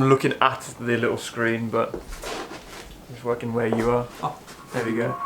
I'm looking at the little screen, but I'm just working where you are. Oh, there we go.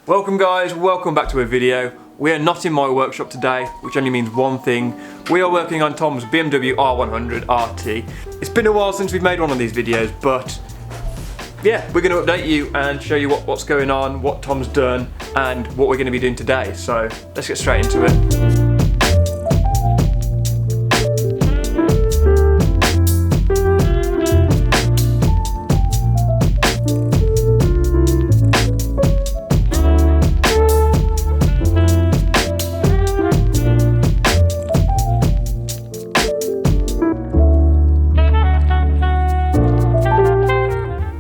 Welcome guys, welcome back to a video. We are not in my workshop today, which only means one thing. We are working on Tom's BMW R100 RT. It's been a while since we've made one of these videos, but yeah, we're going to update you and show you what's going on, what Tom's done, and what we're going to be doing today. So let's get straight into it.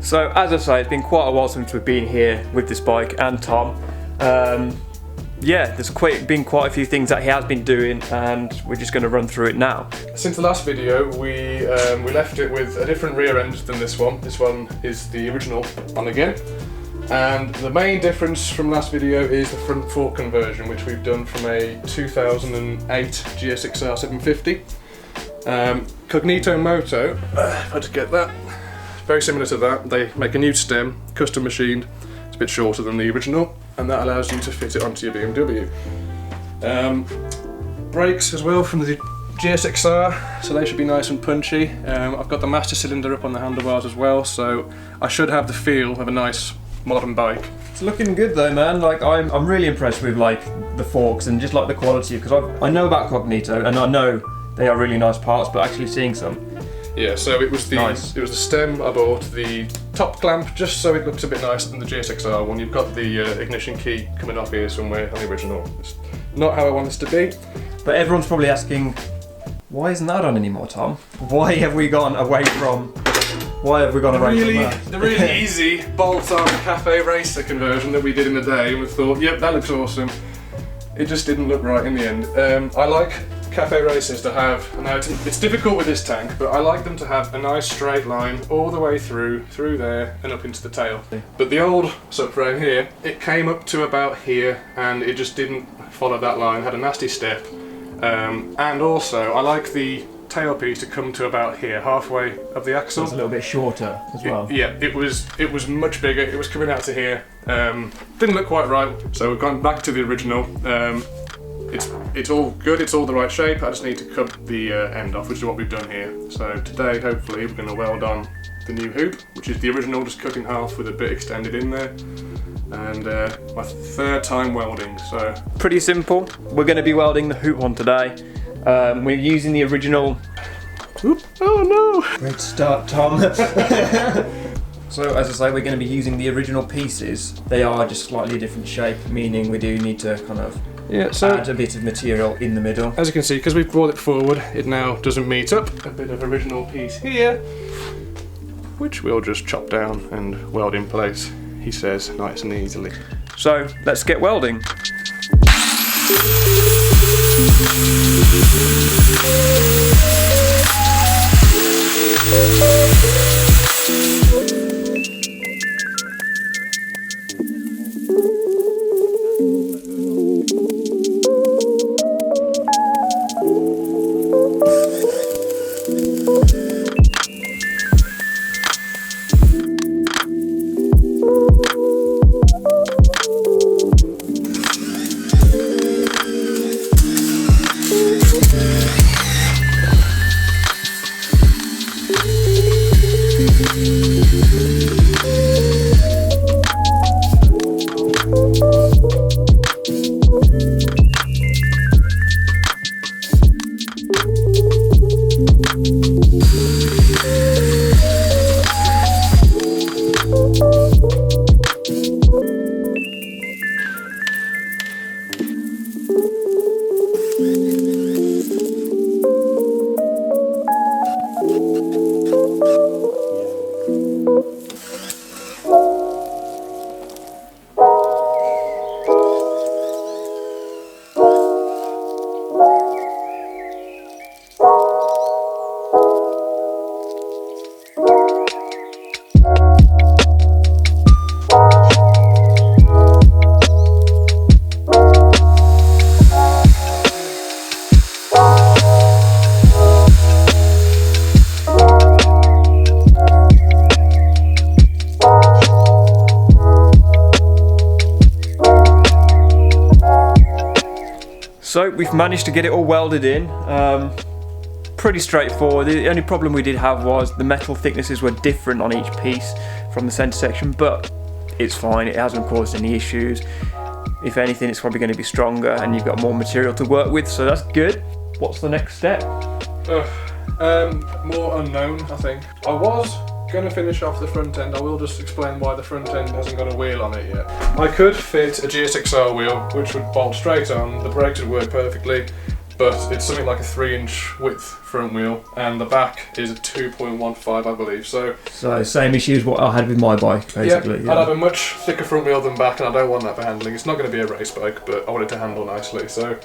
So as I say, it's been quite a while since we've been here with this bike and Tom. Yeah, there's been quite a few things that he has been doing, and we're just going to run through it now. Since the last video, we left it with a different rear end than this one. This one is the original on again. And the main difference from last video is the front fork conversion, which we've done from a 2008 GSXR 750. Cognito Moto, if I just get that. Very similar to that. They make a new stem, custom machined. It's a bit shorter than the original, and that allows you to fit it onto your BMW. Brakes as well from the GSXR, so they should be nice and punchy. I've got the master cylinder up on the handlebars as well, so I should have the feel of a nice modern bike. It's looking good though, man. Like I'm really impressed with like the forks and just like the quality, because I know about Cognito and I know they are really nice parts, but actually seeing some. Yeah, so it was the nice. It was the stem I bought, the top clamp, just so it looks a bit nicer than the GSXR one. You've got the ignition key coming off here somewhere on the original. It's not how I want this to be. But everyone's probably asking, why isn't that on anymore, Tom? Why have we gone away from? Why have we gone away from that? The really easy bolt-on cafe racer conversion that we did in the day, and we thought, yep, that looks awesome. It just didn't look right in the end. I like cafe racers to have, now it's difficult with this tank, but I like them to have a nice straight line all the way through there and up into the tail. But the old subframe here, it came up to about here and it just didn't follow that line, had a nasty step. And also I like the tailpiece to come to about here, halfway of the axle. It's a little bit shorter as well. Yeah, it was much bigger, it was coming out to here. Didn't look quite right, so we've gone back to the original. It's all good, it's all the right shape. I just need to cut the end off, which is what we've done here. So today, hopefully, we're going to weld on the new hoop, which is the original, just cut in half with a bit extended in there. And my third time welding, so. Pretty simple. We're going to be welding the hoop on today. We're using the original. Oop. Oh no! Great start, Tom. So as I say, we're going to be using the original pieces. They are just slightly different shape, meaning we do need to kind of add a bit of material in the middle. As you can see, because we've brought it forward, it now doesn't meet up. A bit of original piece here, which we'll just chop down and weld in place, he says, nice and easily. So let's get welding. So we've managed to get it all welded in. Pretty straightforward. The only problem we did have was the metal thicknesses were different on each piece from the centre section, but it's fine, it hasn't caused any issues. If anything, it's probably going to be stronger and you've got more material to work with, so that's good. What's the next step? More unknown, I think. I was going to finish off the front end. I will just explain why the front end hasn't got a wheel on it yet. I could fit a GSXR wheel, which would bolt straight on, the brakes would work perfectly, but it's something like a 3-inch width front wheel, and the back is a 2.15, I believe. So same issue as what I had with my bike, basically. Yeah, I'd have a much thicker front wheel than back, and I don't want that for handling. It's not going to be a race bike, but I want it to handle nicely. So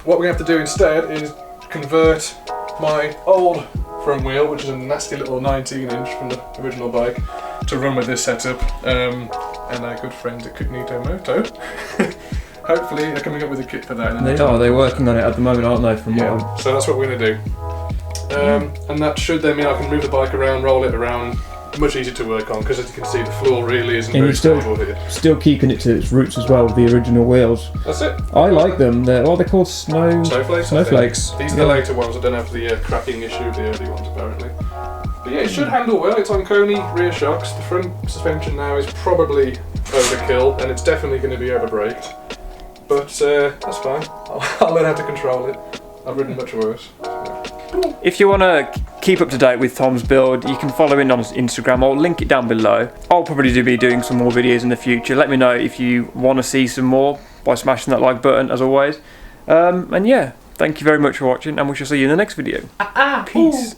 what we have to do instead is convert my old front wheel, which is a nasty little 19-inch from the original bike, to run with this setup, and our good friends at Cognito Moto. Hopefully they're coming up with a kit for that. They're working on it at the moment, aren't they? So that's what we're going to do. And that should then mean I can move the bike around, roll it around, much easier to work on, because as you can see the floor really isn't very stable here. Still keeping it to its roots as well with the original wheels. That's it. I like them. They're called snowflakes. These are the later ones. I don't have the cracking issue of the early ones apparently. But yeah, it should handle well. It's on Coney rear shocks. The front suspension now is probably overkill, and it's definitely going to be overbraked. But that's fine. I'll learn how to control it. I've ridden much worse. If you want to keep up to date with Tom's build, you can follow him on his Instagram. I'll link it down below. I'll probably be doing some more videos in the future. Let me know if you want to see some more by smashing that like button, as always. And yeah, thank you very much for watching, and we shall see you in the next video. Peace.